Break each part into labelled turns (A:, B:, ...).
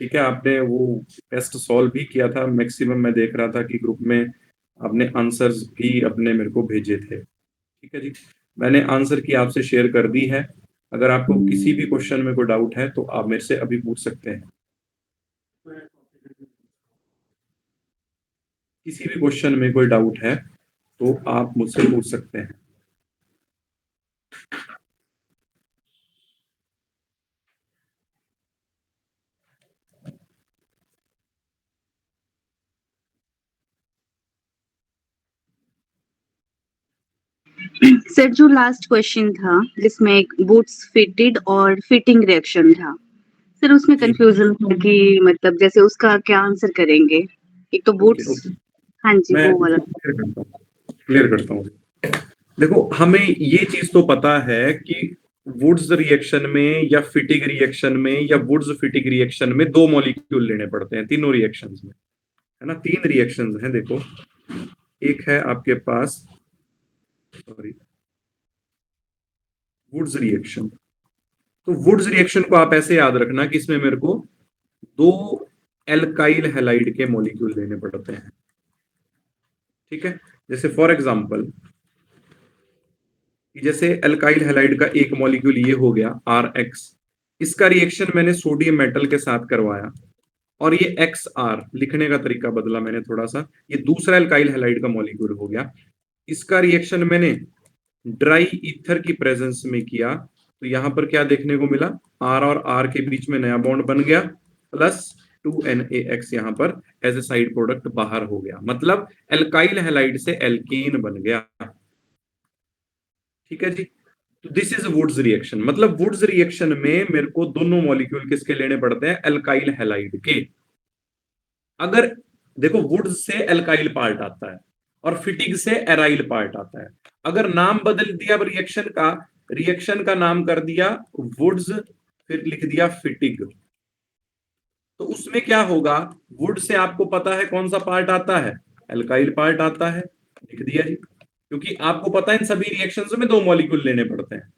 A: ठीक है, आपने वो टेस्ट सॉल्व भी किया था, मैक्सिमम मैं देख रहा था कि ग्रुप में आपने आंसर्स भी अपने मेरे को भेजे थे। ठीक है जी, मैंने आंसर की आपसे शेयर कर दी है। अगर आपको किसी भी क्वेश्चन में कोई डाउट है तो आप मेरे से अभी पूछ सकते हैं। किसी भी क्वेश्चन में कोई डाउट है तो आप मुझसे पूछ सकते हैं।
B: सर जो लास्ट क्वेश्चन था जिसमें एक बूट्स फिटेड और फिटिंग रिएक्शन था, सर उसमें
A: जी,
B: कंफ्यूजन था कि मतलब जैसे उसका क्या आंसर करेंगे। एक तो
A: ओके
B: बूट्स,
A: ओके,
B: हाँ जी
A: मैं
B: वो वाला।
A: उसको क्लियर करता हूँ। देखो, हमें ये चीज तो पता है कि वुड्स रिएक्शन में या फिटिग रिएक्शन में या वुड्स फिटिग रिएक्शन में दो मॉलिक्यूल लेने पड़ते हैं तीनों रिएक्शंस में, है ना। तीन रिएक्शंस हैं देखो। एक है आपके पास, सॉरी, वुड्स रिएक्शन। तो वुड्स रिएक्शन को आप ऐसे याद रखना कि इसमें मेरे को दो एल्काइल हैलाइड के मॉलिक्यूल लेने पड़ते हैं। ठीक है, जैसे फॉर एग्जांपल, जैसे एल्काइल हैलाइड का एक मॉलिक्यूल ये हो गया RX, इसका रिएक्शन मैंने सोडियम मेटल के साथ करवाया और ये XR, लिखने का तरीका बदला मैंने थोड़ा सा, ये दूसरा एल्काइल हैलाइड का मॉलिक्यूल हो गया। इसका रिएक्शन मैंने ड्राई ईथर की प्रेजेंस में किया, तो यहां पर क्या देखने को मिला, R और R के बीच में नया बॉन्ड बन गया, प्लस 2NaX यहां पर एज ए साइड प्रोडक्ट बाहर हो गया, मतलब एल्काइल हैलाइड से एल्केन बन गया। ठीक है जी, तो दिस इज वुड्स रिएक्शन। मतलब वुड्स रिएक्शन में मेरे को दोनों मॉलिक्यूल किसके लेने पड़ते हैं, एल्काइल हैलाइड के। अगर देखो, वुड्स से एल्काइल पार्ट आता है और फिटिग से एराइल पार्ट आता है। अगर नाम बदल दिया रिएक्शन का नाम कर दिया वुड्स, फिर लिख दिया फिटिग, तो उसमें क्या होगा, वुड से आपको पता है कौन सा पार्ट आता है, एल्काइल पार्ट आता है, लिख दिया जी, क्योंकि आपको पता है इन सभी रिएक्शंस में दो मॉलिक्यूल लेने पड़ते हैं।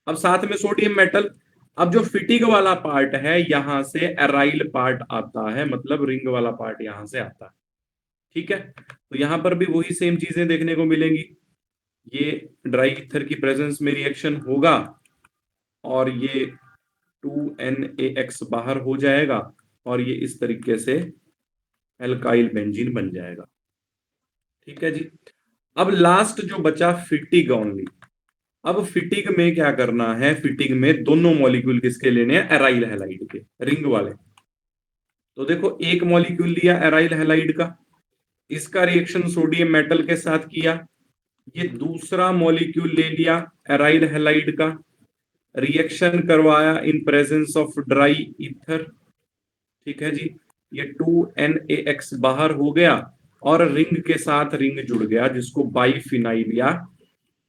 A: अब साथ में सोडियम मेटल। अब जो फिटिग वाला पार्ट है यहां से एराइल पार्ट आता है, मतलब रिंग वाला पार्ट यहां से आता है। ठीक है, तो यहां पर भी वही सेम चीजें देखने को मिलेंगी। ये ड्राई ईथर की प्रेजेंस में रिएक्शन होगा और ये 2NaX बाहर हो जाएगा और ये इस तरीके से एल्काइल बेंजीन बन जाएगा। ठीक है जी, अब लास्ट जो बचा फिटिग ओनली। अब फिटिग में क्या करना है, फिटिग में दोनों मॉलिक्यूल किसके लेने हैं, एराइल हैलाइड के, रिंग वाले। तो देखो, एक मॉलिक्यूल लिया एराइल हैलाइड का, इसका रिएक्शन सोडियम मेटल के साथ किया। ये दूसरा मॉलिक्यूल ले लिया एराइल हैलाइड का, रिएक्शन करवाया in presence of dry ether. ठीक है जी, ये 2NaX बाहर हो गया और रिंग के साथ रिंग जुड़ गया, जिसको बाईफिनाइल या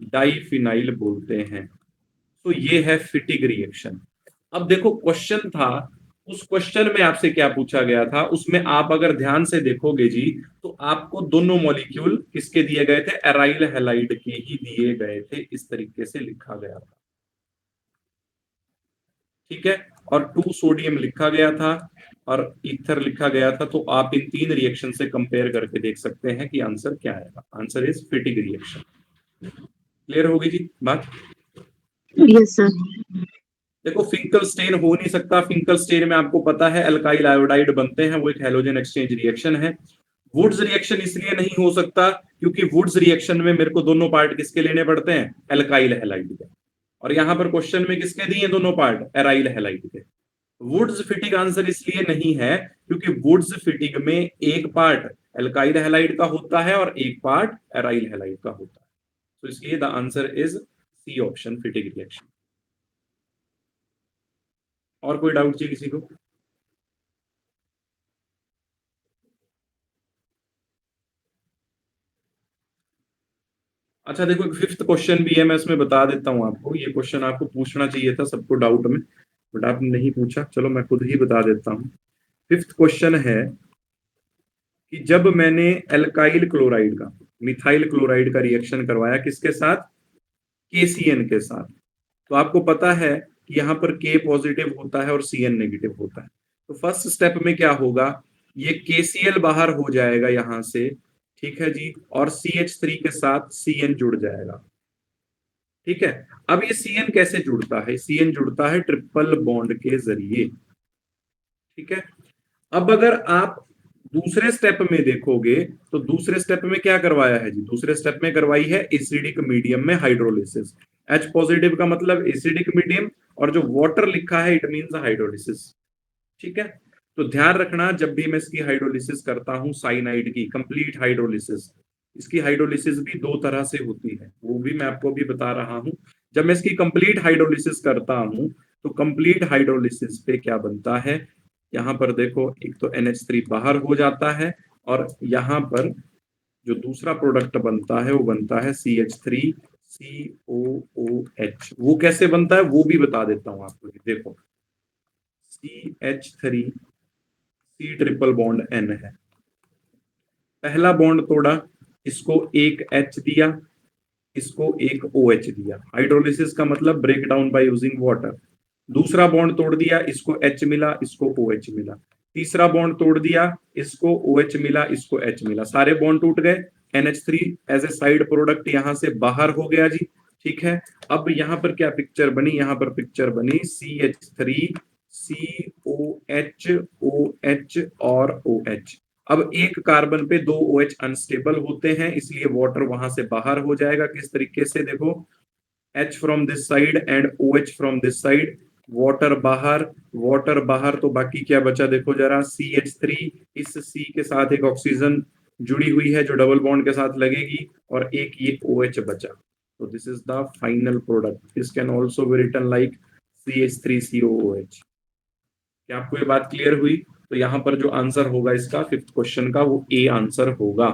A: डाईफिनाइल बोलते हैं। तो ये है फिटिग रिएक्शन। अब देखो, क्वेश्चन था, उस क्वेश्चन में आपसे क्या पूछा गया था, उसमें आप अगर ध्यान से देखोगे जी, तो आपको दोनों मॉलिक्यूल किसके दिए गए थे, एराइल हैलाइड के ही दिए गए थे, इस तरीके से लिखा गया था। ठीक है, और 2 सोडियम लिखा गया था और ईथर लिखा गया था। तो आप इन तीन रिएक्शन से कंपेयर करके देख सकते हैं कि आंसर क्या आएगा। Answer is Fittig reaction. Clear होगी जी बात।
B: Yes sir.
A: देखो, फिंकल स्टेन हो नहीं सकता। फिंकल स्टेन में आपको पता है अल्काइल आयोडाइड बनते हैं, वो एक हैलोजन एक्सचेंज रिएक्शन है। वुड्स रिएक्शन इसलिए नहीं हो सकता क्योंकि वुड्स रिएक्शन में मेरे को दोनों पार्ट किसके लेने पड़ते हैं, एल्काइल हैलाइड के, और यहां पर क्वेश्चन में किसके दिए दोनों पार्ट, एराइल हैलाइड के। वुड्स फिटिग आंसर इसलिए नहीं है क्योंकि वुड्स फिटिग में एक पार्ट एल्काइल हैलाइड का होता है और एक पार्ट एराइल हैलाइड का होता है। तो इसलिए the answer is C option, Fittig reaction. और कोई डाउट चाहिए किसी को। अच्छा देखो, एक फिफ्थ क्वेश्चन भी है, मैं इसमें बता देता हूं आपको। ये क्वेश्चन आपको पूछना चाहिए था सबको डाउट में, बट आपने नहीं पूछा, चलो मैं खुद ही बता देता हूं। फिफ्थ क्वेश्चन है कि जब मैंने एल्काइल क्लोराइड का मिथाइल क्लोराइड का रिएक्शन करवाया किसके साथ, KCN के साथ, तो आपको पता है कि यहां पर K पॉजिटिव होता है और CN नेगेटिव होता है। तो फर्स्ट स्टेप में क्या होगा, ये KCl बाहर हो जाएगा यहां से, ठीक है जी, और CH3 के साथ CN जुड़ जाएगा। ठीक है, अब ये CN कैसे जुड़ता है, CN जुड़ता है ट्रिपल बॉन्ड के जरिए। ठीक है, अब अगर आप दूसरे स्टेप में देखोगे तो दूसरे स्टेप में क्या करवाया है जी, दूसरे स्टेप में करवाई है एसिडिक मीडियम में हाइड्रोलिसिस। H पॉजिटिव का मतलब एसिडिक मीडियम, और जो वाटर लिखा है इट मींस हाइड्रोलिसिस। ठीक है, तो ध्यान रखना जब भी मैं इसकी हाइड्रोलिसिस करता हूं साइनाइड की कंप्लीट हाइड्रोलिसिस, इसकी हाइड्रोलिसिस भी दो तरह से होती है, वो भी मैं आपको भी बता रहा हूं। जब मैं इसकी कंप्लीट हाइड्रोलिसिस करता हूं तो कंप्लीट हाइड्रोलिसिस पे क्या बनता है, यहां पर देखो एक तो NH3 बाहर हो जाता है, और यहां पर जो दूसरा प्रोडक्ट बनता है वो बनता है CH3COOH। वो कैसे बनता है वो भी बता देता हूं आपको, देखो CH3 C triple bond N है, पहला बॉन्ड तोड़ा, इसको एक H दिया, इसको एक OH दिया, हाइड्रोलिसिस का मतलब break down by using water. दूसरा बॉन्ड तोड़ दिया, इसको H मिला, इसको OH मिला। तीसरा बॉन्ड तोड़ दिया, इसको OH मिला, इसको H मिला, सारे बॉन्ड टूट गए। NH3 as a side product यहां से बाहर हो गया जी। ठीक है, अब यहां पर क्या पिक्चर बनी, यहां पर पिक्चर बनी CH3 COH OH और OH। अब एक कार्बन पे दो OH अनस्टेबल होते हैं, इसलिए वाटर वहां से बाहर हो जाएगा। किस तरीके से, देखो H from this side and OH from this side, water बाहर, तो बाकी क्या बचा देखो जरा, CH3, इस C के साथ एक ऑक्सीजन जुड़ी हुई है जो डबल बॉन्ड के साथ लगेगी, और एक ये OH बचा। तो this is the final product, this can also be written like CH3COOH। क्या आपको ये बात क्लियर हुई? तो यहां पर जो आंसर होगा इसका फिफ्थ क्वेश्चन का, वो A आंसर होगा।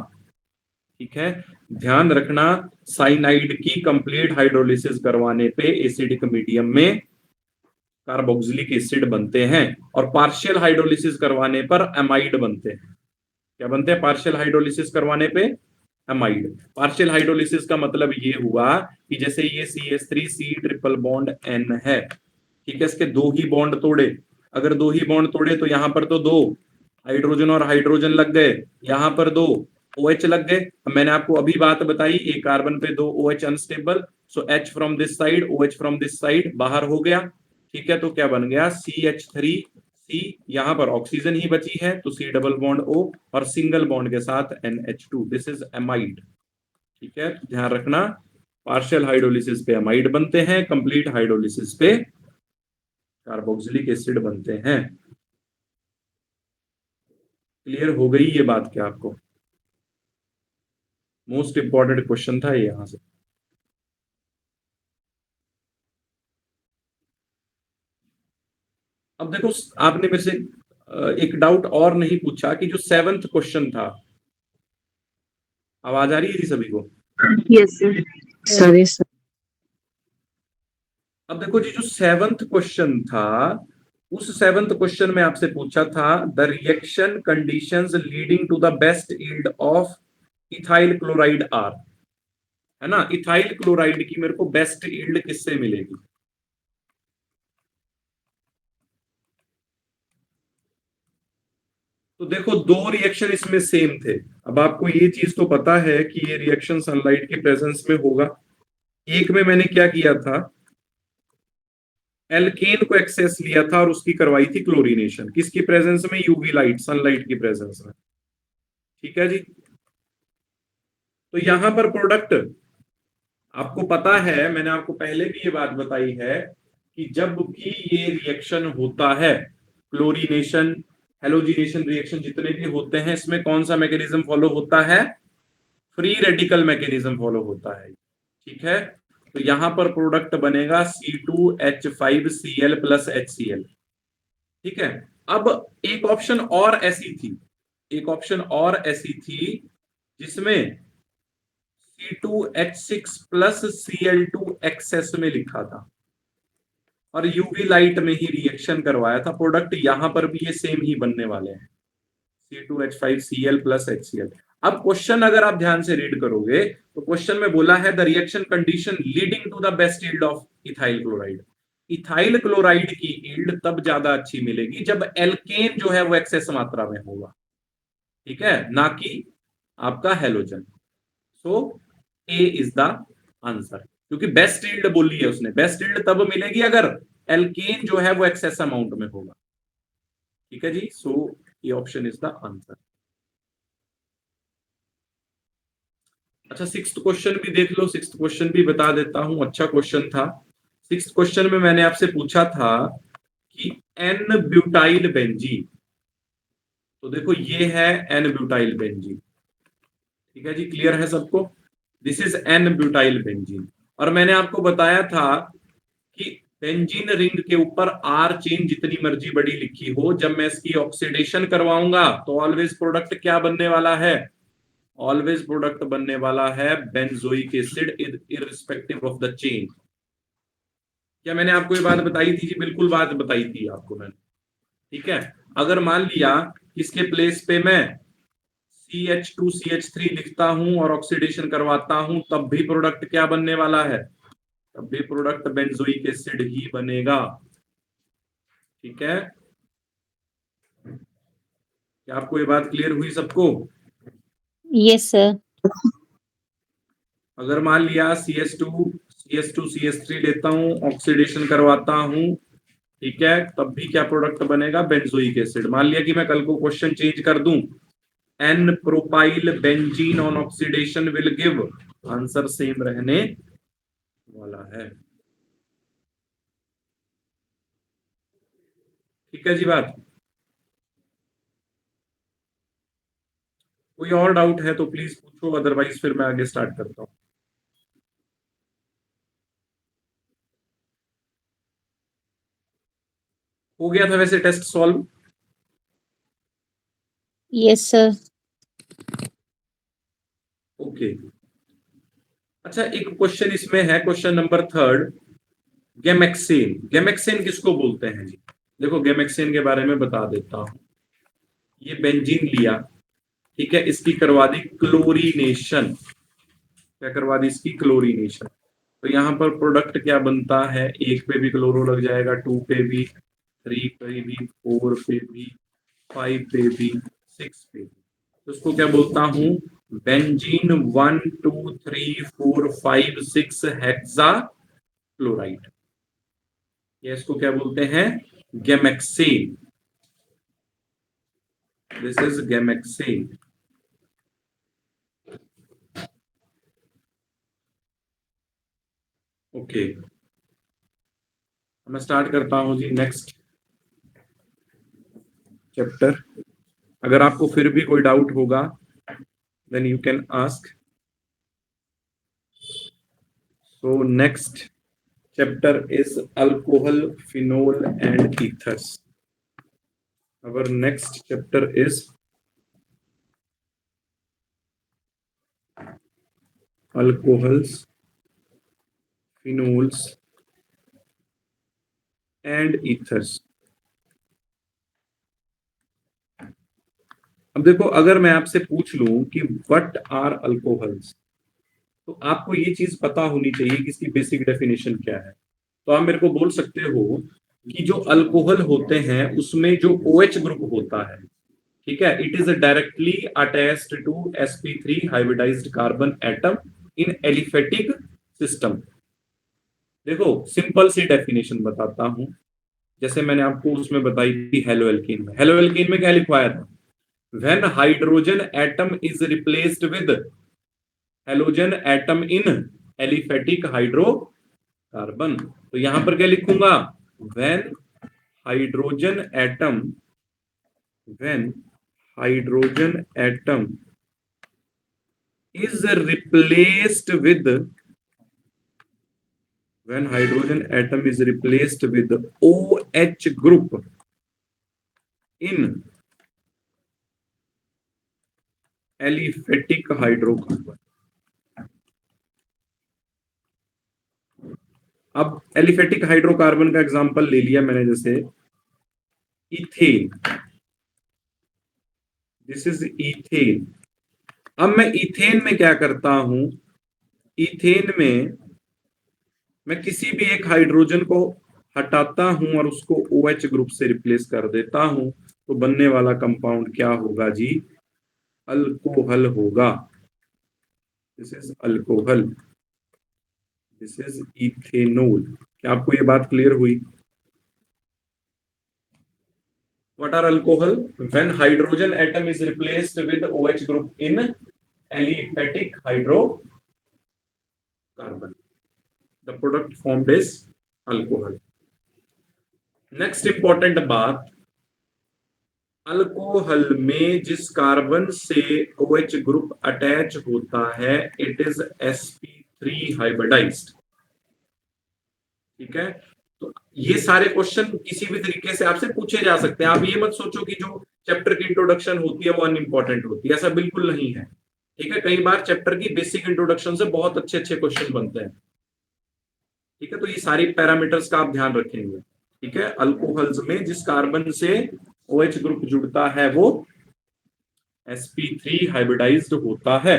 A: ठीक है, ध्यान रखना साइनाइड की कंप्लीट हाइड्रोलिसिस करवाने पे एसिडिक मीडियम में कार्बोक्सिलिक एसिड बनते हैं, और पार्शियल हाइड्रोलिसिस करवाने पर एमाइड बनते हैं। क्या बनते हैं पार्शियल हाइड्रोलिसिस करवाने पे? एमाइड। पार्शियल हाइड्रोलिसिस का मतलब ये हुआ कि जैसे ये CH3 C triple bond N है, ठीक है, इसके दो ही बॉन्ड तोड़े, अगर दो ही बॉन्ड तोड़े तो यहां पर तो दो हाइड्रोजन और हाइड्रोजन लग गए, यहां पर दो OH लग गए। मैंने आपको अभी बात बताई, एक कार्बन पे दो OH unstable, so H from this side OH from this side बाहर हो गया। ठीक है, तो क्या बन गया CH3 C, यहां पर ऑक्सीजन ही बची है तो C डबल बॉन्ड O, और सिंगल बॉन्ड के साथ NH2, दिस इज एमाइड। ठीक है, ध्यान रखना पार्शियल हाइड्रोलिसिस पे एमाइड बनते हैं, कंप्लीट हाइड्रोलिसिस पे कार्बोक्सिलिक एसिड बनते हैं। क्लियर हो गई ये बात क्या आपको? मोस्ट इंपॉर्टेंट क्वेश्चन था ये यहां से। अब देखो, आपने मेरे से एक डाउट और नहीं पूछा कि जो 7th क्वेश्चन था, आवाज आ रही है जी सभी को?
B: Yes, sir.
C: Sorry sir.
A: अब देखो जी, जो 7th क्वेश्चन था, उस 7th क्वेश्चन में आपसे पूछा था the reaction conditions leading to the best yield of ethyl chloride are, है ना, इथाइल क्लोराइड की मेरे को बेस्ट यील्ड किससे मिलेगी? तो देखो दो रिएक्शन इसमें सेम थे। अब आपको ये चीज तो पता है कि ये रिएक्शन सनलाइट के प्रेजेंस में होगा। एक में मैंने क्या किया था, एल्केन को एक्सेस लिया था और उसकी करवाई थी क्लोरीनेशन, किसकी प्रेजेंस में? यूवी लाइट, सनलाइट की प्रेजेंस में। ठीक है जी, तो यहां पर प्रोडक्ट आपको पता है, मैंने आपको पहले भी ये बात बताई है कि जब भी ये रिएक्शन होता है, क्लोरीनेशन हेलोजिनेशन रिएक्शन जितने भी होते हैं, इसमें कौन सा मैकेनिज्म फॉलो होता है? फ्री रेडिकल मैकेनिज्म फॉलो होता है। ठीक है, तो यहां पर प्रोडक्ट बनेगा C2H5Cl प्लस HCl। ठीक है, अब एक ऑप्शन और ऐसी थी, एक ऑप्शन और ऐसी थी जिसमें C2H6 प्लस Cl2 एक्सेस में लिखा था, और यूवी लाइट में ही रिएक्शन करवाया था। प्रोडक्ट यहां पर भी ये सेम ही बनने वाले हैं, C2H5Cl प्लस HCl। अब क्वेश्चन अगर आप ध्यान से रीड करोगे तो क्वेश्चन में बोला है the reaction condition leading to the best yield of ethyl chloride. Ethyl chloride की यील्ड तब ज्यादा अच्छी मिलेगी जब एल्केन जो है वो एक्सेस मात्रा में होगा, ठीक है, ना कि आपका halogen. So A is the answer, क्योंकि बेस्ट यील्ड बोली है उसने, बेस्ट यील्ड तब मिलेगी अगर एल्केन जो है वो एक्सेस अमाउंट में होगा, ठीक है जी। सो ये ऑप्शन इज द आंसर। अच्छा, सिक्स्थ क्वेश्चन भी देख लो, सिक्स्थ क्वेश्चन भी बता देता हूं, अच्छा क्वेश्चन था। सिक्स्थ क्वेश्चन में मैंने आपसे पूछा था कि एन ब्यूटाइल बेंजीन, तो देखो ये है एन ब्यूटाइल बेंजीन, ठीक है जी, क्लियर है सबको? This is an butyl benzene. और मैंने आपको बताया था कि बेंजीन रिंग के ऊपर आर चेन जितनी मर्जी बड़ी लिखी हो, जब मैं इसकी ऑक्सीडेशन करवाऊंगा तो ऑलवेज प्रोडक्ट क्या बनने वाला है? ऑलवेज प्रोडक्ट बनने वाला है benzoic acid irrespective of the chain. क्या मैंने आपको ये बात बताई थी जी? बिल्कुल बात बताई थी आपको मैंने, ठीक है। अगर मान लिया इसके प्लेस पे मैं CH2CH3 लिखता हूं और ऑक्सीडेशन करवाता हूं, तब भी प्रोडक्ट क्या बनने वाला है? तब भी प्रोडक्ट बेंजोइक एसिड ही बनेगा, ठीक है। क्या आपको ये बात क्लियर हुई सबको?
C: Yes sir.
A: अगर मान लिया CH2CH3 लेता हूं, ऑक्सीडेशन करवाता हूं, ठीक है, तब भी क्या प्रोडक्ट बनेगा? Benzoic acid. मान लिया कि मैं कल को क्वेश्चन चेंज कर दूं, n propyl benzene on oxidation will give, answer same रहने वाला है, ठीक है जी बात। कोई और डाउट है तो प्लीज पूछो, अदरवाइज फिर मैं आगे स्टार्ट करता हूं। हो गया था वैसे test solve?
C: Yes sir.
A: Okay. अच्छा, एक क्वेश्चन इसमें है, question number third, gammexane. Gammexane किसको बोलते हैं जी? देखो गेमेक्सेन के बारे में बता देता हूं। ये बेंजीन लिया, ठीक है, इसकी करवा दी क्लोरीनेशन। क्या करवा दी? इसकी क्लोरीनेशन। तो यहां पर प्रोडक्ट क्या बनता है? एक पे भी क्लोरो लग जाएगा, 2 पे भी, 3 पे भी, 4 पे भी, 5 पे भी, 6 पे भी। तो उसको क्या बोलता हूं? Benzene 1 2 3 4 5 6 hexachloride. ये इसको क्या बोलते हैं? Gammexane. This is gammexane. Okay, मैं स्टार्ट करता हूं जी नेक्स्ट चैप्टर। अगर आपको फिर भी कोई डाउट होगा then you can ask. So next chapter is alcohol, phenol and ethers. Our next chapter is alcohols, phenols and ethers. अब देखो, अगर मैं आपसे पूछ लूं कि व्हाट आर अल्कोहल्स, तो आपको ये चीज पता होनी चाहिए कि इसकी बेसिक डेफिनेशन क्या है। तो आप मेरे को बोल सकते हो कि जो अल्कोहल होते हैं उसमें जो OH ग्रुप होता है, ठीक है, it is directly attached to sp3 hybridized carbon atom in aliphatic system. देखो सिंपल सी डेफिनेशन बताता हूं, जैसे मैंने आपको उसमें बताई थी हेलो एल्कीन में। हेलो एल्कीन में क्या लिखवाया था? When hydrogen atom is replaced with halogen atom in aliphatic hydrocarbon. तो यहां पर क्या लिखूंगा? When hydrogen atom, when hydrogen atom is replaced with, when hydrogen atom is replaced with OH group in aliphatic hydrocarbon। अब aliphatic hydrocarbon का example ले लिया मैंने, जैसे इथेन, दिस इज इथेन। अब मैं इथेन में क्या करता हूं? इथेन में मैं किसी भी एक हाइड्रोजन को हटाता हूं और उसको OH ग्रुप से रिप्लेस कर देता हूं तो बनने वाला कंपाउंड क्या होगा जी? अल्कोहल होगा। This is alcohol, this is ethanol. क्या आपको ये बात क्लियर हुई? What are alcohol? When hydrogen atom is replaced with OH group in aliphatic hydrocarbon, the product formed is alcohol. Next important बात, अल्कोहल में जिस कार्बन से OH ग्रुप अटैच होता है इट इज sp3 हाइब्रिडाइज्ड। ठीक है, तो ये सारे क्वेश्चन किसी भी तरीके से आपसे पूछे जा सकते हैं। आप ये मत सोचो कि जो चैप्टर की इंट्रोडक्शन होती है वो अनइंपॉर्टेंट होती है, ऐसा बिल्कुल नहीं है। ठीक है, कई बार चैप्टर की बेसिक इंट्रोडक्शन से बहुत अच्छे अच्छे क्वेश्चन बनते हैं। ठीक है, तो ये सारी पैरामीटर्स का आप ध्यान रखेंगे। ठीक है, अल्कोहल्स में जिस कार्बन से OH ग्रुप जुड़ता है वो sp3 हाइब्रिडाइज्ड होता है।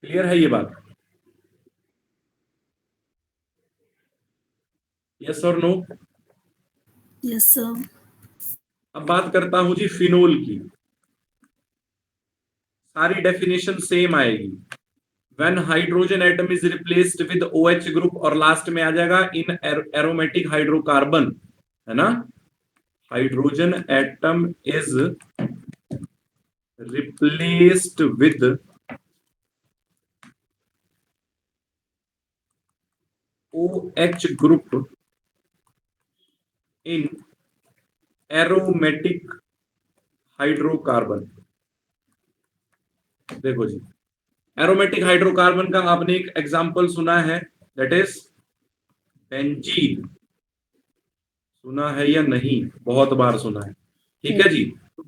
A: क्लियर है ये बात? यस और नो?
D: Yes sir.
A: अब बात करता हूं जी फिनोल की। सारी डेफिनेशन सेम आएगी। When hydrogen atom is replaced with OH group और लास्ट में आ जाएगा इन एरोमेटिक हाइड्रोकार्बन, है ना? Hydrogen atom is replaced with OH group in aromatic hydrocarbon. देखो जी, एरोमेटिक हाइड्रोकार्बन का आपने एक एग्जांपल सुना है, दैट इज बेंजीन। सुना है या नहीं? बहुत बार सुना है। ठीक है जी,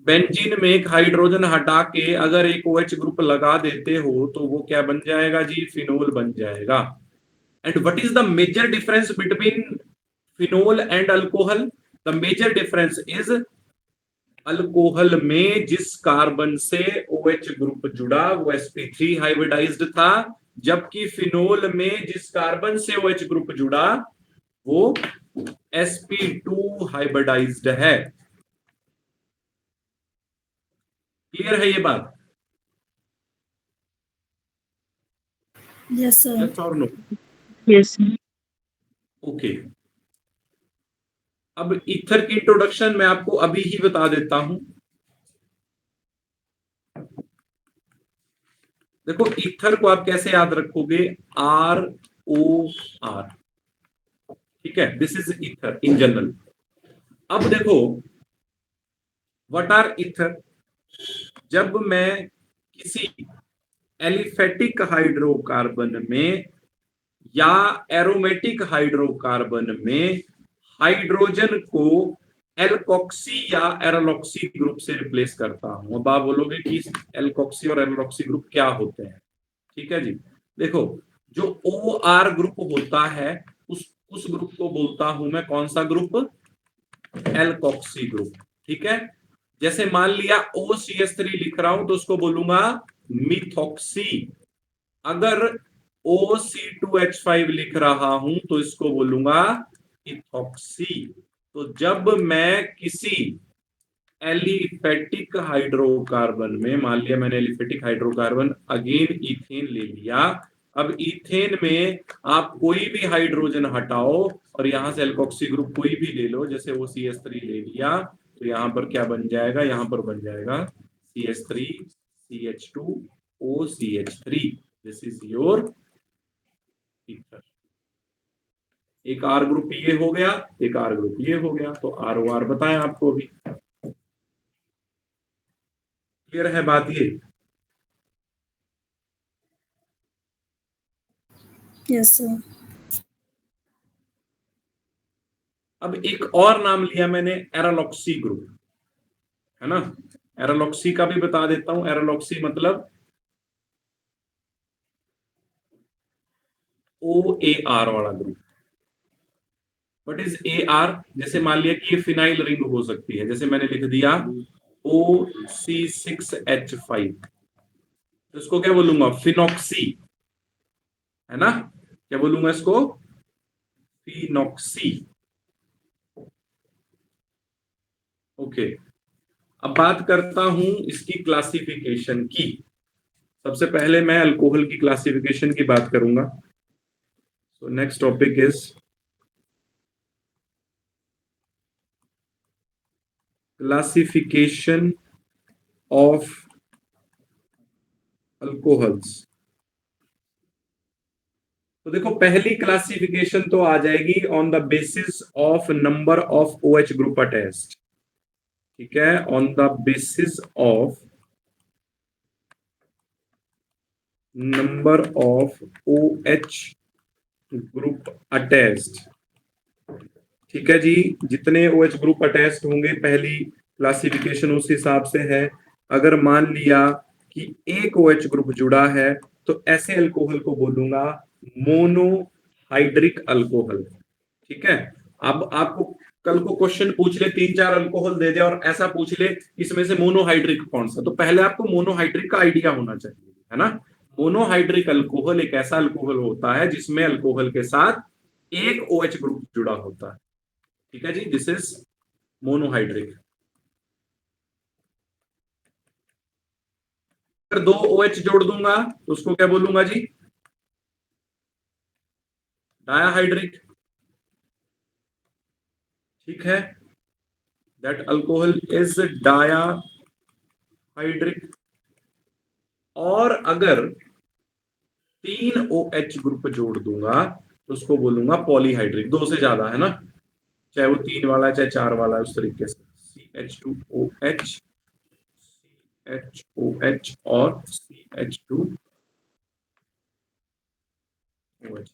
A: बेंजीन में एक हाइड्रोजन हटा के अगर एक OH ग्रुप लगा देते हो तो वो क्या बन जाएगा जी? फिनोल बन जाएगा। And what is the major difference between phenol and alcohol? The major difference is alcohol में जिस कार्बन से OH ग्रुप जुड़ा वो sp3 हाइब्रिडाइज्ड था, जबकि फिनोल में जिस कार्बन से OH ग्रुप जुड़ा वो sp2 हाइब्रिडाइज्ड है। क्लियर है ये बात?
D: Yes sir.
A: यस और नो?
B: Yes.
A: ओके, अब ईथर की इंट्रोडक्शन मैं आपको अभी ही बता देता हूं। देखो, ईथर को आप कैसे याद रखोगे? ROR। ठीक है, this is ether in general. अब देखो, व्हाट आर ईथर? जब मैं किसी एलिफेटिक हाइड्रोकार्बन में या एरोमेटिक हाइड्रोकार्बन में हाइड्रोजन को एल्कोक्सी या एरोलॉक्सी ग्रुप से रिप्लेस करता हूं। अब आप बोलोगे कि एल्कोक्सी और एरोलॉक्सी ग्रुप क्या होते हैं? ठीक है जी, देखो, जो OR ग्रुप होता है उस ग्रुप को बोलता हूं मैं कौन सा ग्रुप? Alkoxy group. ठीक है, जैसे मान लिया OCH3 लिख रहा हूं तो उसको बोलूंगा मिथॉक्सी। अगर OC2H5 लिख रहा हूं तो इसको बोलूंगा इथॉक्सी। तो जब मैं किसी एलिफेटिक हाइड्रोकार्बन में, मान लिया मैंने एलिफेटिक हाइड्रोकार्बन अगेन इथेन ले लिया, अब इथेन में आप कोई भी हाइड्रोजन हटाओ और यहां से एल्कोक्सी ग्रुप कोई भी ले लो, जैसे वो CH3 ले लिया तो यहां पर क्या बन जाएगा? यहां पर बन जाएगा CH3 CH2 OCH3। This is your ether. एक R ग्रुप ये हो गया, एक R ग्रुप ये हो गया, तो ROR बताएं आपको अभी। क्लियर है बात ये?
D: Yes sir.
A: अब एक और नाम लिया मैंने, एरोलॉक्सी ग्रुप, है ना? एरोलॉक्सी का भी बता देता हूं। एरोलॉक्सी मतलब OAR वाला ग्रुप। What is AR? जैसे मान लिया कि ये फिनाइल रिंग हो सकती है, जैसे मैंने लिख दिया OC6H5, तो इसको क्या बोलूंगा? फिनॉक्सी, है ना? क्या बोलूंगा इसको? फिनॉक्सी। ओके, अब बात करता हूं इसकी क्लासिफिकेशन की। सबसे पहले मैं अल्कोहल की क्लासिफिकेशन की बात करूंगा। So next topic is classification of alcohols. तो देखो, पहली क्लासिफिकेशन तो आ जाएगी on the basis of number of OH group attached. ठीक है, on the basis of number of OH group attached. ठीक है जी, जितने OH ग्रुप अटैच्ड होंगे, पहली क्लासिफिकेशन उस हिसाब से है। अगर मान लिया कि एक OH ग्रुप जुड़ा है तो ऐसे अल्कोहल को बोलूंगा मोनोहाइड्रिक अल्कोहल। ठीक है, अब आपको कल को क्वेश्चन पूछ ले, 3-4 अल्कोहल दे दे और ऐसा पूछ ले इसमें से मोनोहाइड्रिक कौन सा, तो पहले आपको मोनोहाइड्रिक का आइडिया होना चाहिए, है ना। मोनोहाइड्रिक अल्कोहल एक ऐसा अल्कोहल होता है जिसमें अल्कोहल के साथ एक OH ग्रुप जुड़ा होता है। ठीक है जी, दिस इज मोनोहाइड्रिक। अगर 2 OH जोड़ दूंगा तो उसको क्या बोलूंगा जी? डायाहाइड्रिक। ठीक है, दैट अल्कोहल इज डायाहाइड्रिक। और अगर 3 OH ग्रुप जोड़ दूंगा तो उसको बोलूंगा पॉलीहाइड्रिक। 2 से ज्यादा है ना, चाहे वो 3 वाला है चाहे 4 वाला है, उस तरीके से CH2OH, CHOH और CH2OH।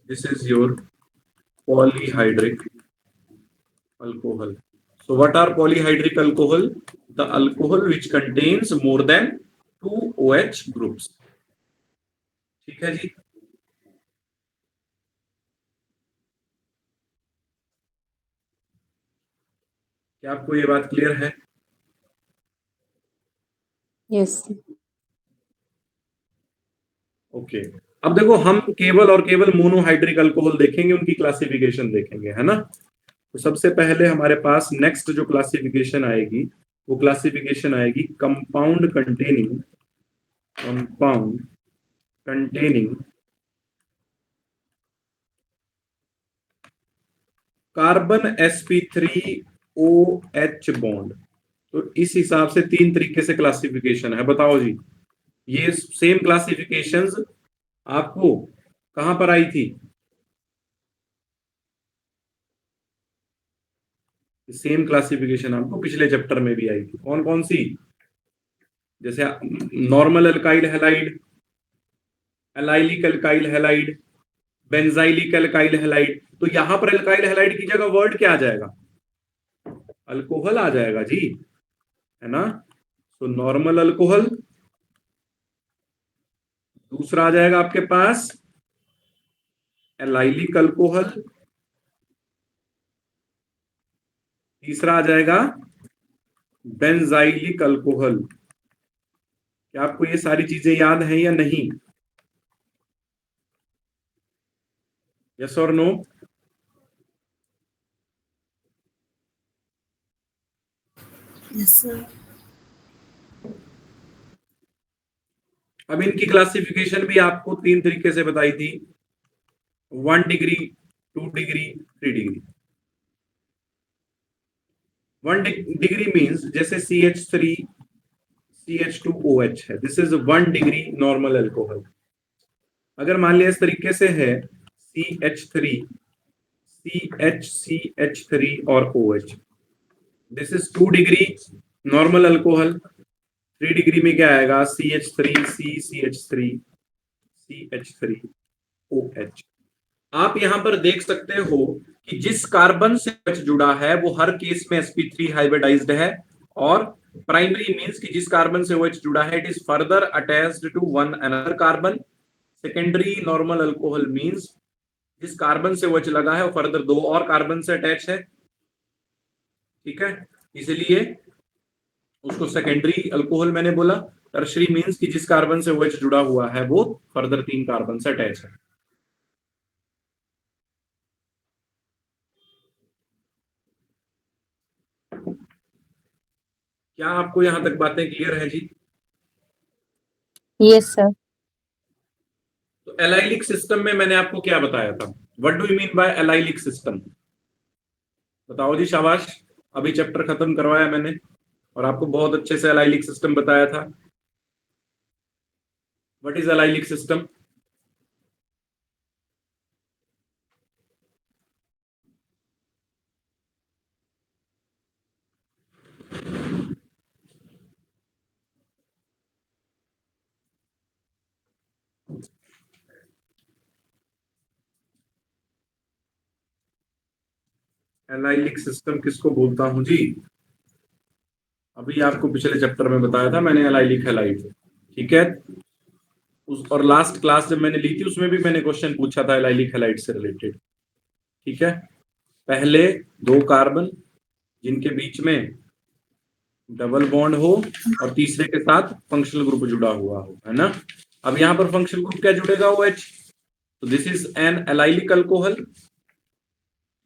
A: This is your polyhydric alcohol. So what are polyhydric alcohol? The alcohol which contains more than 2 OH groups. ठीक है जी। क्या आपको ये बात क्लियर है?
C: Yes.
A: ओके, अब देखो, हम केवल और केवल मोनोहाइड्रिक अल्कोहल देखेंगे, उनकी क्लासिफिकेशन देखेंगे, है ना। तो सबसे पहले हमारे पास नेक्स्ट जो क्लासिफिकेशन आएगी वो क्लासिफिकेशन आएगी compound containing carbon sp3OH bond. तो इस हिसाब से 3 तरीके से क्लासिफिकेशन है। बताओ जी, ये सेम क्लासिफिकेशंस आपको कहां पर आई थी? सेम क्लासिफिकेशन आपको पिछले चैप्टर में भी आई थी। कौन कौन सी? जैसे normal alkyl halide, allylic alkyl halide, benzylic alkyl halide. तो यहां पर अल्काइल हैलाइड की जगह वर्ड क्या आ जाएगा? अल्कोहल आ जाएगा जी, है ना। तो नॉर्मल अल्कोहल। दूसरा आ जाएगा आपके पास एलाइलिक अल्कोहल। तीसरा आ जाएगा बेंजाइलिक अल्कोहल। क्या आपको ये सारी चीजें याद हैं या नहीं? यस और नो?
D: Yes, sir.
A: अब इनकी क्लासिफिकेशन भी आपको 3 तरीके से बताई थी, 1 degree, 2 degree, 3 degree. 1 degree means जैसे CH3 CH2OH है, this is 1 degree normal alcohol. अगर मान लिया इस तरीके से है CH3 CH3 और OH, this is 2 degree normal alcohol. 3 degree में क्या आएगा? CH3 CH3 CH3OH। आप यहां पर देख सकते हो कि जिस कार्बन से OH जुड़ा है वो हर केस में sp3 हाइब्रिडाइज्ड है, और प्राइमरी मींस कि जिस कार्बन से OH जुड़ा है it is further attached to one another carbon. Secondary normal alcohol means जिस कार्बन से OH लगा है वो फर्दर 2 और कार्बन से अटैच है। ठीक है, इसलिए उसको सेकेंडरी अल्कोहल मैंने बोला। टर्शरी मींस कि जिस कार्बन से OH जुड़ा हुआ है वो फर्दर 3 कार्बन से अटैच है। क्या आपको यहां तक बातें क्लियर हैं जी?
C: Yes, sir.
A: तो एलाइलिक सिस्टम में मैंने आपको क्या बताया था? What do you mean by allylic system? बताओ जी, शाबाश। अभी चैप्टर खत्म करवाया मैंने और आपको बहुत अच्छे से एलाइलिक सिस्टम बताया था। What is allylic system? Allylic system किसको बोलता हूं जी? अभी आपको पिछले चैप्टर में बताया था मैंने एलाइलिक हैलाइड, ठीक है। उस और लास्ट क्लास जब मैंने ली थी उसमें भी मैंने क्वेश्चन पूछा था एलाइलिक हैलाइड से रिलेटेड, ठीक है। पहले दो कार्बन जिनके बीच में डबल बॉन्ड हो और तीसरे के साथ फंक्शनल ग्रुप जुड़ा हुआ हो, है ना। अब यहां पर फंक्शनल ग्रुप क्या जुड़ेगा? OH। तो this is an allylic alcohol,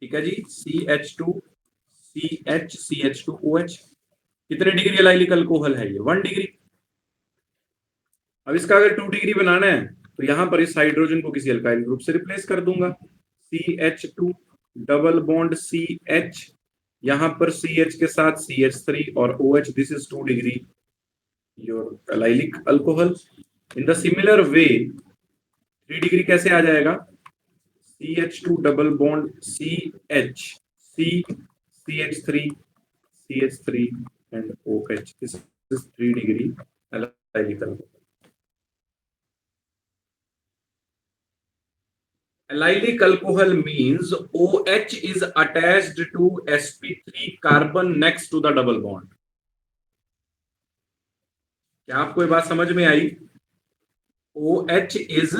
A: ठीक है जी। CH2CH2OH। कितने डिग्री एलाइलिक अल्कोहल है ये? 1 डिग्री। अब इसका अगर 2 डिग्री बनाना है तो यहां पर इस हाइड्रोजन को किसी अल्काइल ग्रुप से रिप्लेस कर दूंगा। CH2 डबल बॉन्ड CH, यहां पर CH के साथ CH3 और OH, this is 2 degree your allylic alcohol. In the similar way 3 degree कैसे आ जाएगा? CH2 double bond CH, CH3 and OH, this is 3 degree allylic alcohol. Allylic alcohol means OH is attached to sp3 carbon next to the double bond। क्या आपको ये बात समझ में आई? OH is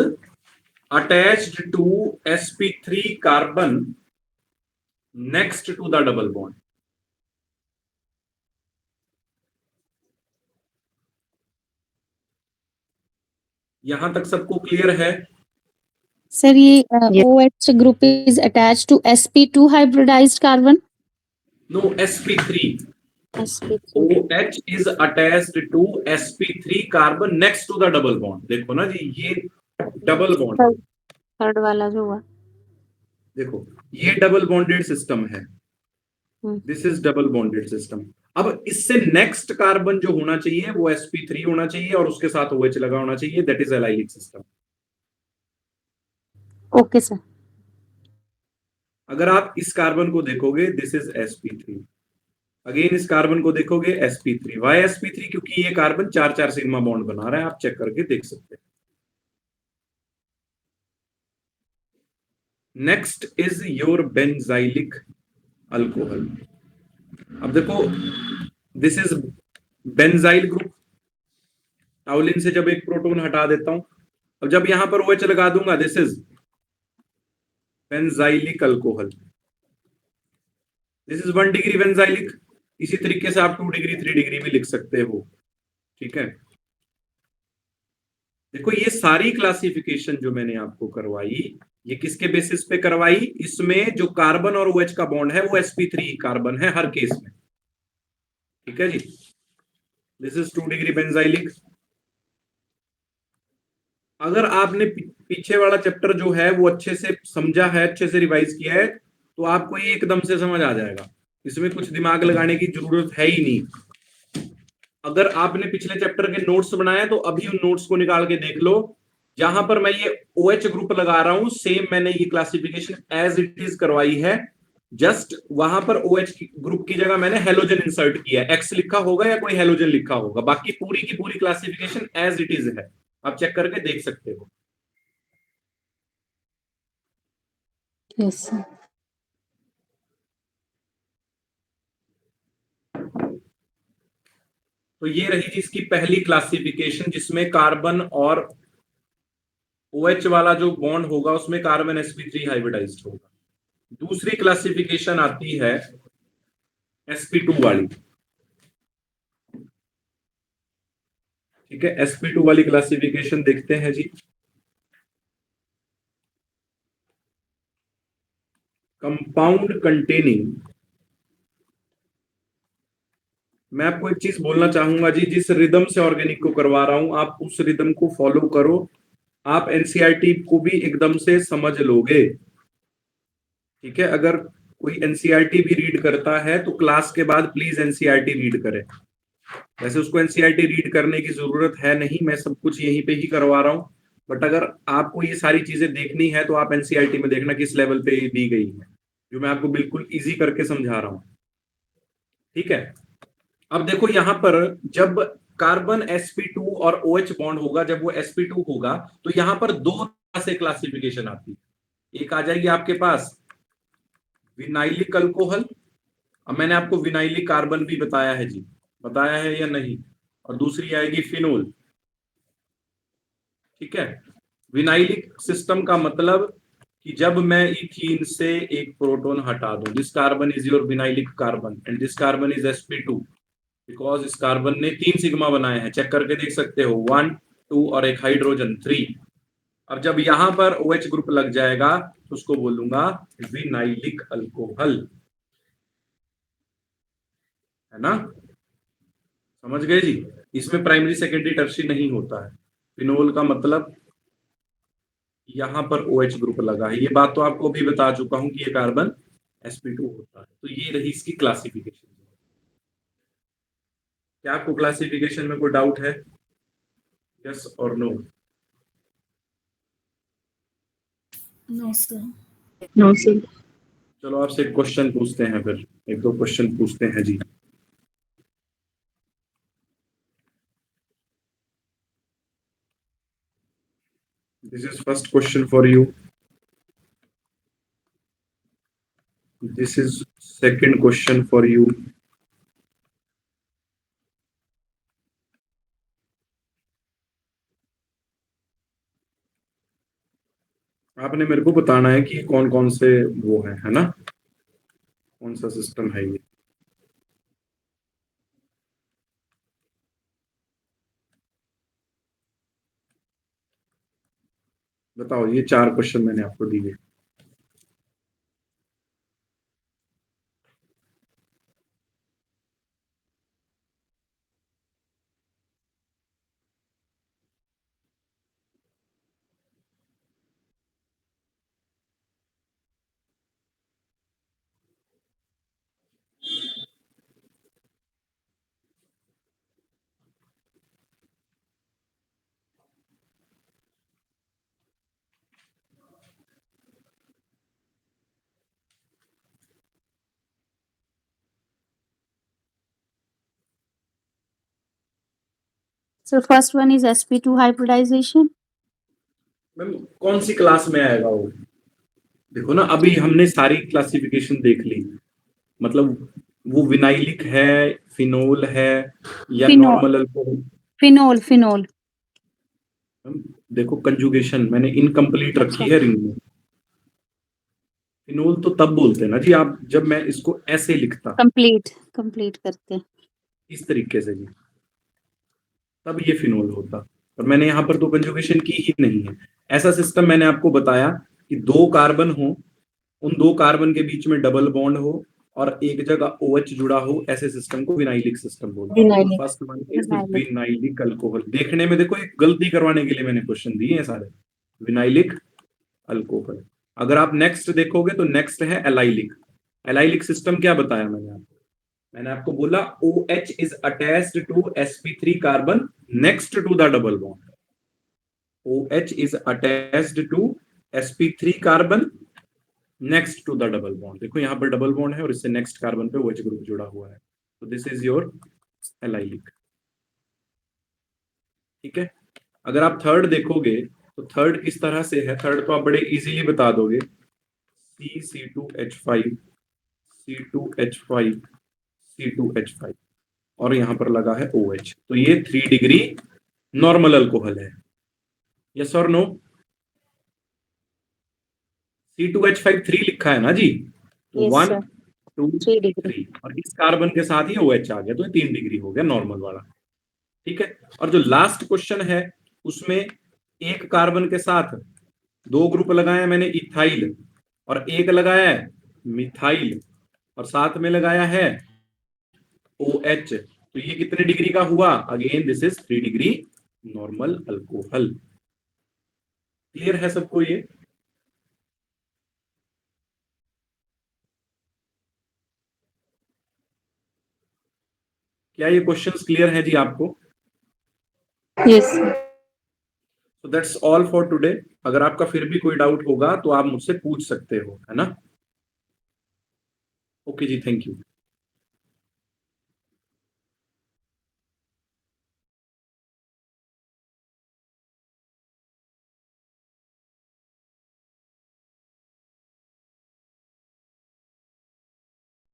A: attached to sp3 carbon next to the double bond। यहां तक सबको clear है?
C: Sir, ये
B: Yes.
C: OH group is attached to sp2 hybridized carbon.
A: No, sp3।
C: sp3
A: OH is attached to sp3 carbon next to the double bond। देखो ना जी, ये double bond,
C: third वाला जो हुआ।
A: देखो ये डबल बॉन्डेड सिस्टम है,
C: hmm.
A: This is double bonded system. अब इससे नेक्स्ट कार्बन जो होना चाहिए वो sp3 होना चाहिए और उसके साथ OH लगा होना चाहिए, that is allylic system.
C: Okay sir.
A: अगर आप इस कार्बन को देखोगे दिस इज sp3, अगेन इस कार्बन को देखोगे sp3। Y sp3? क्योंकि ये कार्बन 4-4 सिग्मा बॉन्ड बना रहा है, आप चेक करके देख सकते हैं। Next is your benzylic alcohol. अब देखो दिस इज बेंजाइल ग्रुप, टाउलिन से जब एक प्रोटॉन हटा देता हूं, अब जब यहां पर OH लगा दूंगा this is benzylic alcohol, this is 1 degree benzylic. इसी तरीके से आप 2 डिग्री 3 डिग्री भी लिख सकते हो, ठीक है। देखो ये सारी क्लासिफिकेशन जो मैंने आपको करवाई ये किसके बेसिस पे करवाई? इसमें जो कार्बन और OH का बॉन्ड है वो sp3 कार्बन है हर केस में, ठीक है जी। This is 2 degree benzylic. अगर आपने पीछे वाला चैप्टर जो है वो अच्छे से समझा है, अच्छे से रिवाइज किया है, तो आपको ये एकदम से समझ आ जाएगा, इसमें कुछ दिमाग लगाने की जरूरत है ही नहीं। अगर आपने पिछले चैप्टर के नोट्स बनाए तो अभी उन नोट्स को निकाल के देख लो, जहां पर मैं ये OH ग्रुप लगा रहा हूं सेम मैंने ये क्लासिफिकेशन एज इट इज करवाई है, जस्ट वहां पर OH ग्रुप की जगह मैंने हेलोजन इंसर्ट किया है, X लिखा होगा या कोई हेलोजन लिखा होगा, बाकी पूरी की पूरी क्लासिफिकेशन एज इट इज है, आप चेक करके देख सकते हो।
C: Yes sir.
A: तो ये रही जिसकी पहली क्लासिफिकेशन, जिसमें कार्बन और OH वाला जो बॉन्ड होगा उसमें कार्बन sp3 हाइब्रिडाइज्ड होगा। दूसरी क्लासिफिकेशन आती है sp2 वाली, ठीक है। sp2 वाली क्लासिफिकेशन देखते हैं जी। कंपाउंड कंटेनिंग मैं आपको एक चीज बोलना चाहूंगा जी, जिस रिदम से ऑर्गेनिक को करवा रहा हूं आप उस रिदम को फॉलो करो, आप एनसीईआरटी को भी एकदम से समझ लोगे। ठीक है, अगर कोई एनसीईआरटी भी रीड करता है तो क्लास के बाद प्लीज एनसीईआरटी रीड करे। वैसे उसको एनसीईआरटी रीड करने की जरूरत है नहीं, मैं सब कुछ यहीं पे ही करवा रहा हूं, बट अगर आपको ये सारी चीजें देखनी है तो आप एनसीईआरटी में देखना किस लेवल पे ये दी गई है, जो मैं आपको बिल्कुल इजी करके समझा रहा हूं। ठीक है, अब देखो यहां पर जब कार्बन sp2 और OH बॉन्ड होगा, जब वो sp2 होगा तो यहां पर दो तरह से क्लासिफिकेशन आती है। एक आ जाएगी आपके पास विनाइलिक अल्कोहल, अब मैंने आपको विनाइलिक कार्बन भी बताया है जी, बताया है या नहीं, और दूसरी आएगी फिनोल। ठीक है, विनाइलिक सिस्टम का मतलब कि जब मैं इथीन से एक प्रोटॉन हटा दूं, this carbon is your vinylic carbon and this carbon is sp2, because इस कार्बन ने 3 सिग्मा बनाए हैं, चेक करके देख सकते हो, 1 2 और एक हाइड्रोजन 3। अब जब यहां पर OH ग्रुप लग जाएगा तो उसको बोलूंगा विनाइलिक अल्कोहल, है ना, समझ गए जी। इसमें प्राइमरी सेकेंडरी टर्शियरी नहीं होता है। फिनोल का मतलब यहां पर OH ग्रुप लगा है, ये बात तो आपको भी बता चुका हूं कि ये कार्बन sp2 होता है। तो ये रही इसकी क्लासिफिकेशन। क्या आपको क्लासिफिकेशन में कोई डाउट है? यस और no?
D: No, sir.
B: No, sir.
A: चलो आपसे एक क्वेश्चन पूछते हैं, फिर एक दो क्वेश्चन पूछते हैं जी। This is first question for you, this is second question for you, आपने मेरे को बताना है कि कौन कौन से वो है ना, कौन सा सिस्टम है ये। बताओ, ये 4 क्वेश्चन मैंने आपको दिए।
C: So first one is sp2 hybridization.
A: Ma'am कौन सी क्लास में आएगा वो? देखो ना, अभी हमने सारी क्लासिफिकेशन देख ली, मतलब वो विनाइलिक है, फिनोल है, या
C: फिनोल।
A: Normal alcohol.
C: फिनोल
A: देखो कंजुगेशन मैंने इनकम्प्लीट रखी है रिंग में। फिनोल तो तब बोलते हैं ना जी आप, जब मैं इसको ऐसे लिखता
C: कंप्लीट करते हैं।
A: इस तरीके से जी, तब ये फिनोल होता, और मैंने यहाँ पर तो कंजुगेशन की ही नहीं है। ऐसा सिस्टम मैंने आपको बताया कि 2 कार्बन हो, उन 2 कार्बन के बीच में डबल बॉन्ड हो और एक जगह OH जुड़ा हो, ऐसे सिस्टम को विनाइलिक सिस्टम बोलते हैं। First one is vinylic alcohol. देखने में देखो, एक गलती करवाने के लिए मैंने क्वेश्चन दिए हैं सारे, विनाइलिक अल्कोहल। अगर आप नेक्स्ट देखोगे तो नेक्स्ट है एलाइलिक। एलाइलिक सिस्टम क्या बताया मैंने आपको? मैंने आपको बोला OH is attached to sp3 carbon next to the double bond. OH is attached to sp3 carbon next to the double bond. देखो यहाँ पर डबल बॉन्ड है और इससे नेक्स्ट कार्बन पे OH ग्रुप जुड़ा हुआ है, तो दिस इज योर एलाइलिक। ठीक है, अगर आप थर्ड देखोगे तो थर्ड किस तरह से है, थर्ड तो आप बड़े इजीली बता दोगे, C2H5 C2H5 C2H5 और यहां पर लगा है OH, तो ये 3 डिग्री नॉर्मल अल्कोहल है। यस और नो? C2H5 3 लिखा है ना जी, तो
C: Yes,
A: 1
C: sir.
A: 2
C: 3 degree.
A: 3 और इस कार्बन के साथ ही OH आ गया, तो ये 3 डिग्री हो गया नॉर्मल वाला। ठीक है, और जो लास्ट क्वेश्चन है उसमें एक कार्बन के साथ 2 ग्रुप लगाए मैंने इथाइल, और एक लगाया है मिथाइल, और साथ में लगाया है OH, तो ये कितने डिग्री का हुआ? Again this is 3 degree normal alcohol. Clear है सबको ये? क्या ये क्वेश्चंस क्लियर हैं जी आपको?
B: Yes.
A: So that's all for today. अगर आपका फिर भी कोई डाउट होगा तो आप मुझसे पूछ सकते हो, है ना? ओके जी, थैंक यू।